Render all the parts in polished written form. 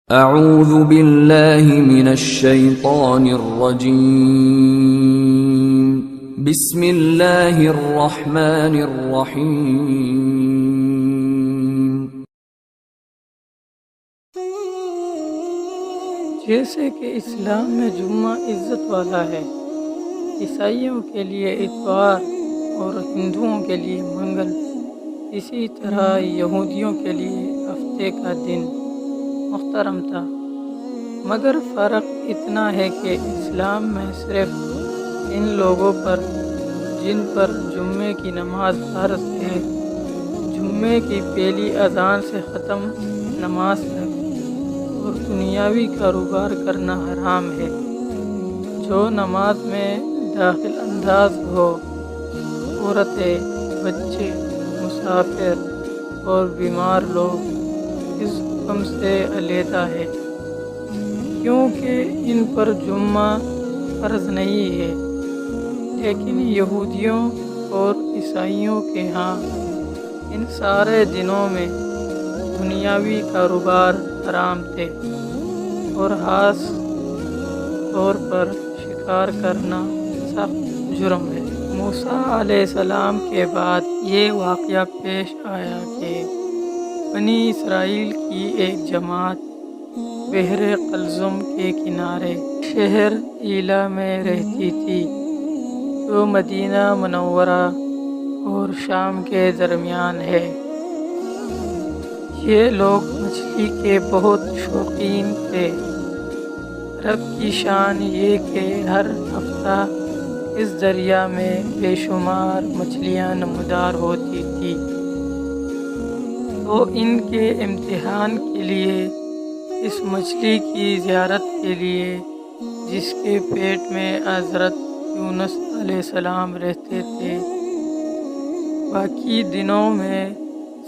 اعوذ باللہ من الشیطان الرجیم بسم اللہ الرحمن الرحیم۔ جیسے کہ اسلام میں جمعہ عزت والا ہے، عیسائیوں کے لیے اتوار اور ہندوؤں کے لیے منگل، اسی طرح یہودیوں کے لیے ہفتے کا دن محترم تھا، مگر فرق اتنا ہے کہ اسلام میں صرف ان لوگوں پر جن پر جمعے کی نماز فرض ہے، جمعے کی پہلی اذان سے ختم نماز تک اور دنیاوی کاروبار کرنا حرام ہے۔ جو نماز میں داخل انداز ہو، عورتیں، بچے، مسافر اور بیمار لوگ اس حکم سے علیحدہ ہے، کیونکہ ان پر جمعہ فرض نہیں ہے، لیکن یہودیوں اور عیسائیوں کے ہاں ان سارے دنوں میں دنیاوی کاروبار حرام تھے اور خاص طور پر شکار کرنا سخت جرم ہے۔ موسیٰ علیہ السلام کے بعد یہ واقعہ پیش آیا کہ بنی اسرائیل کی ایک جماعت بحر قلزم کے کنارے شہر ایلا میں رہتی تھی، جو مدینہ منورہ اور شام کے درمیان ہے۔ یہ لوگ مچھلی کے بہت شوقین تھے۔ عرب کی شان یہ کہ ہر ہفتہ اس دریا میں بے شمار مچھلیاں نمودار ہوتی تھیں، تو ان کے امتحان کے لیے اس مچھلی کی زیارت کے لیے، جس کے پیٹ میں حضرت یونس علیہ السلام رہتے تھے، باقی دنوں میں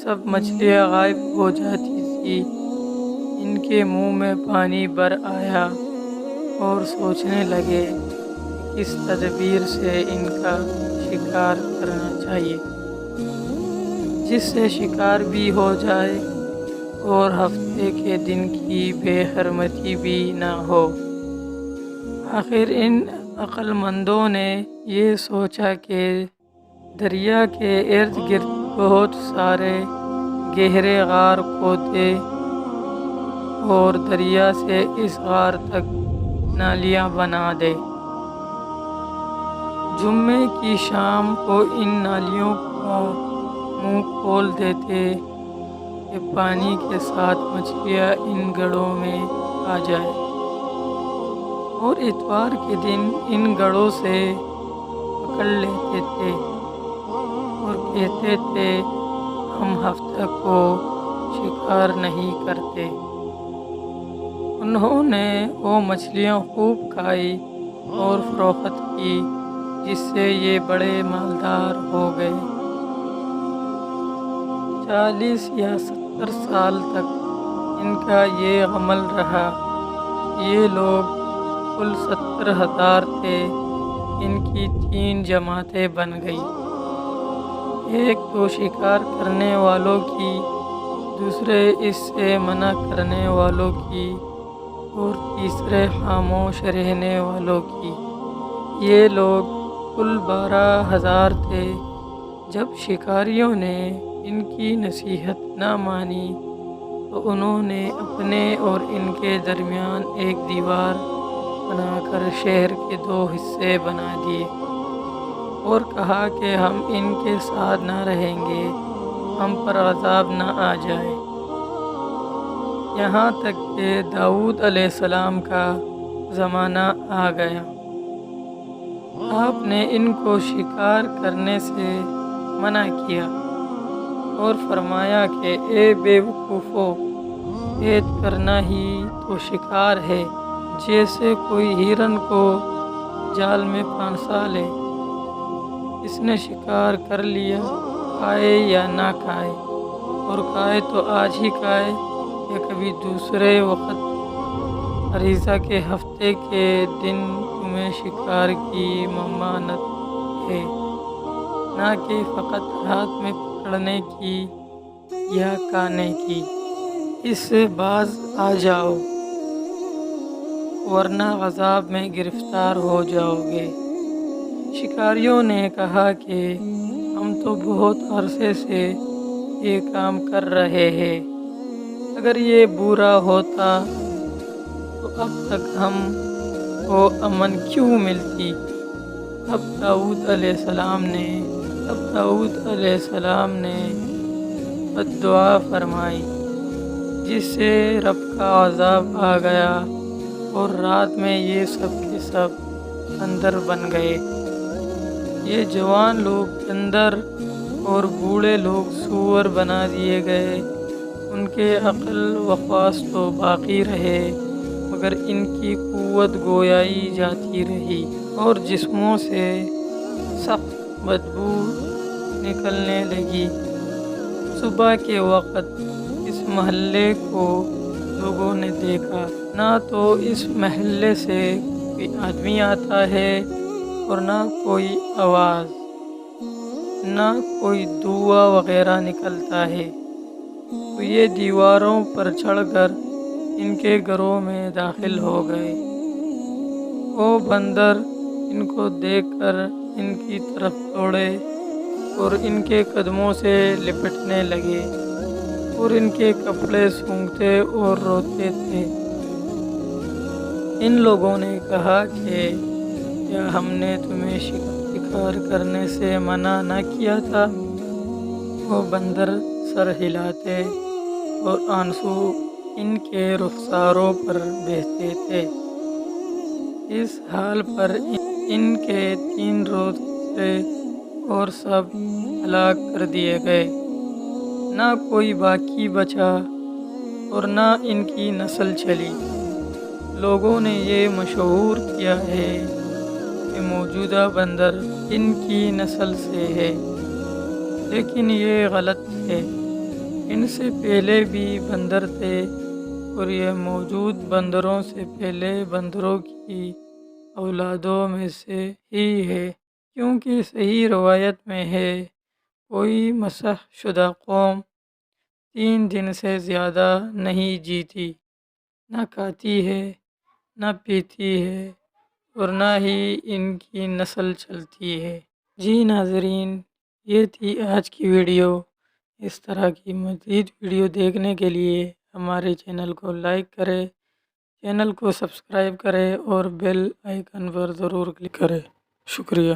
سب مچھلیاں غائب ہو جاتی تھیں۔ ان کے منہ میں پانی بھر آیا اور سوچنے لگے کہ کس تدبیر سے ان کا شکار کرنا چاہیے، جس سے شکار بھی ہو جائے اور ہفتے کے دن کی بے حرمتی بھی نہ ہو۔ آخر ان عقل مندوں نے یہ سوچا کہ دریا کے ارد گرد بہت سارے گہرے غار کھودے اور دریا سے اس غار تک نالیاں بنا دے۔ جمعے کی شام کو ان نالیوں کا منہ کھول دیتے کہ پانی کے ساتھ مچھلیاں ان گڑھوں میں آ جائے، اور اتوار کے دن ان گڑھوں سے پکڑ لیتے تھے اور کہتے تھے ہم ہفتہ کو شکار نہیں کرتے۔ انہوں نے وہ مچھلیاں خوب کھائی اور فروخت کی، جس سے یہ بڑے مالدار ہو گئے۔ 40 یا 70 سال تک ان کا یہ عمل رہا۔ یہ لوگ کل 70,000 تھے۔ ان کی 3 جماعتیں بن گئی، ایک تو شکار کرنے والوں کی، دوسرے اس سے منع کرنے والوں کی، اور تیسرے خاموش رہنے والوں کی۔ یہ لوگ کل 12,000 تھے۔ جب شکاریوں نے ان کی نصیحت نہ مانی تو انہوں نے اپنے اور ان کے درمیان ایک دیوار بنا کر شہر کے 2 حصے بنا دیے اور کہا کہ ہم ان کے ساتھ نہ رہیں گے، ہم پر عذاب نہ آ جائے۔ یہاں تک کہ داؤد علیہ السلام کا زمانہ آ گیا۔ آپ نے ان کو شکار کرنے سے منع کیا اور فرمایا کہ اے بے وقوفو، قید کرنا ہی تو شکار ہے، جیسے کوئی ہرن کو جال میں پھنسا لے۔ اس نے شکار کر لیا، کھائے یا نہ کھائے، اور کھائے تو آج ہی کھائے یا کبھی دوسرے وقت۔ عریضہ کے ہفتے کے دن تمہیں شکار کی ممانعت ہے، نہ کہ فقط ہاتھ میں پکڑنے کی یا کھانے کی۔ اس سے باز آ جاؤ ورنہ عذاب میں گرفتار ہو جاؤ گے۔ شکاریوں نے کہا کہ ہم تو بہت عرصے سے یہ کام کر رہے ہیں، اگر یہ برا ہوتا تو اب تک ہم کو امن کیوں ملتی۔ اب داؤد علیہ السلام نے بددعا فرمائی، جس سے رب کا عذاب آ گیا اور رات میں یہ سب کے سب بندر بن گئے۔ یہ جوان لوگ بندر اور بوڑھے لوگ سور بنا دیے گئے۔ ان کے عقل و خواص تو باقی رہے، مگر ان کی قوت گویائی جاتی رہی اور جسموں سے سخت بدبو نکلنے لگی۔ صبح کے وقت اس محلے کو لوگوں نے دیکھا، نہ تو اس محلے سے کوئی آدمی آتا ہے اور نہ کوئی آواز، نہ کوئی دھواں وغیرہ نکلتا ہے، تو یہ دیواروں پر چڑھ کر ان کے گھروں میں داخل ہو گئے۔ وہ بندر ان کو دیکھ کر ان کی طرف دوڑے اور ان کے قدموں سے لپٹنے لگے اور ان کے کپڑے سونگھتے اور روتے تھے۔ ان لوگوں نے کہا کہ کیا ہم نے تمہیں شکار کرنے سے منع نہ کیا تھا؟ وہ بندر سر ہلاتے اور آنسو ان کے رخساروں پر بہتے تھے۔ اس حال پر ان کے 3 روز گزرے اور سب ہلاک کر دیے گئے، نہ کوئی باقی بچا اور نہ ان کی نسل چلی۔ لوگوں نے یہ مشہور کیا ہے کہ موجودہ بندر ان کی نسل سے ہے، لیکن یہ غلط ہے۔ ان سے پہلے بھی بندر تھے اور یہ موجود بندروں سے پہلے بندروں کی اولادوں میں سے ہی ہے، کیونکہ صحیح روایت میں ہے کوئی مسح شدہ قوم 3 دن سے زیادہ نہیں جیتی، نہ کھاتی ہے نہ پیتی ہے اور نہ ہی ان کی نسل چلتی ہے۔ جی ناظرین، یہ تھی آج کی ویڈیو۔ اس طرح کی مزید ویڈیو دیکھنے کے لیے ہمارے چینل کو لائک کریں، چینل کو سبسکرائب کریں اور بیل آئیکن پر ضرور کلک کریں۔ شکریہ۔